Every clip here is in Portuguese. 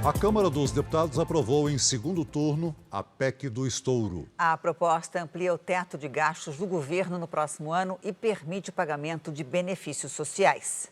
A Câmara dos Deputados aprovou em segundo turno a PEC do estouro. A proposta amplia o teto de gastos do governo no próximo ano e permite o pagamento de benefícios sociais.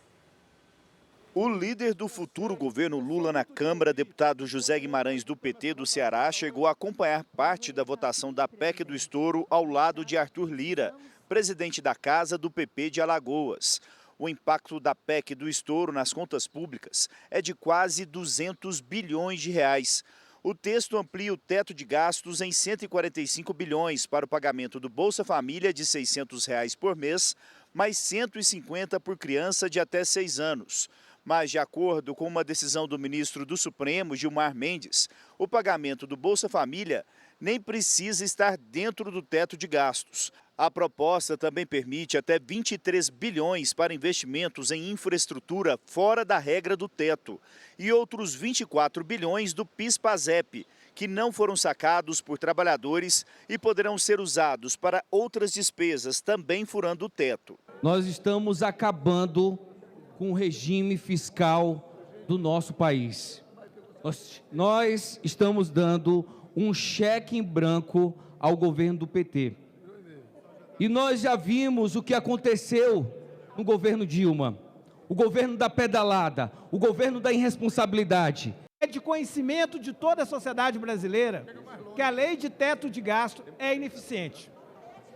O líder do futuro governo Lula na Câmara, deputado José Guimarães, do PT do Ceará, chegou a acompanhar parte da votação da PEC do estouro ao lado de Arthur Lira, presidente da Casa do PP de Alagoas. O impacto da PEC do estouro nas contas públicas é de quase 200 bilhões de reais. O texto amplia o teto de gastos em 145 bilhões para o pagamento do Bolsa Família de R$ 600 por mês, mais 150 por criança de até 6 anos. Mas, de acordo com uma decisão do ministro do Supremo, Gilmar Mendes, o pagamento do Bolsa Família nem precisa estar dentro do teto de gastos. A proposta também permite até 23 bilhões para investimentos em infraestrutura fora da regra do teto e outros 24 bilhões do PIS/PASEP, que não foram sacados por trabalhadores e poderão ser usados para outras despesas, também furando o teto. Nós estamos acabando com o regime fiscal do nosso país. Nós estamos dando um cheque em branco ao governo do PT. E nós já vimos o que aconteceu no governo Dilma, o governo da pedalada, o governo da irresponsabilidade. É de conhecimento de toda a sociedade brasileira que a lei de teto de gasto é ineficiente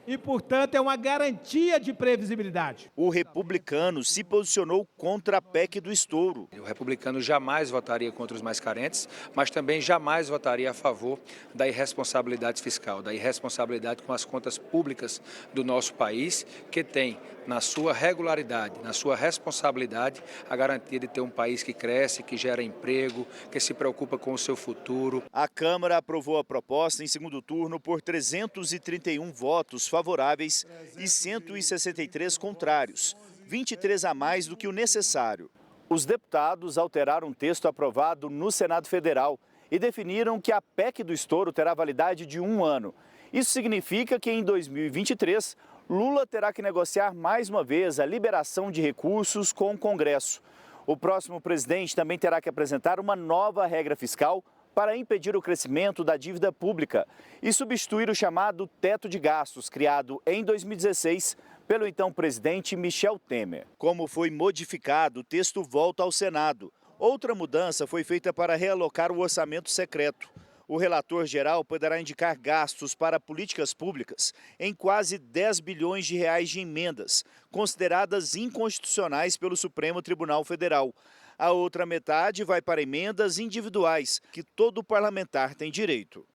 e, portanto, é uma garantia de previsibilidade. O republicano se posicionou contra a PEC do estouro. O republicano jamais votaria contra os mais carentes, mas também jamais votaria a favor da irresponsabilidade fiscal, da irresponsabilidade com as contas públicas do nosso país, que tem na sua regularidade, na sua responsabilidade, a garantia de ter um país que cresce, que gera emprego, que se preocupa com o seu futuro. A Câmara aprovou a proposta em segundo turno por 331 votos favoráveis e 163 contrários, 23 a mais do que o necessário. Os deputados alteraram o texto aprovado no Senado Federal e definiram que a PEC do estouro terá validade de 1 ano. Isso significa que em 2023, Lula terá que negociar mais uma vez a liberação de recursos com o Congresso. O próximo presidente também terá que apresentar uma nova regra fiscal para impedir o crescimento da dívida pública e substituir o chamado teto de gastos, criado em 2016 pelo então presidente Michel Temer. Como foi modificado, o texto volta ao Senado. Outra mudança foi feita para realocar o orçamento secreto. O relator geral poderá indicar gastos para políticas públicas em quase 10 bilhões de reais de emendas, consideradas inconstitucionais pelo Supremo Tribunal Federal. A outra metade vai para emendas individuais, que todo parlamentar tem direito.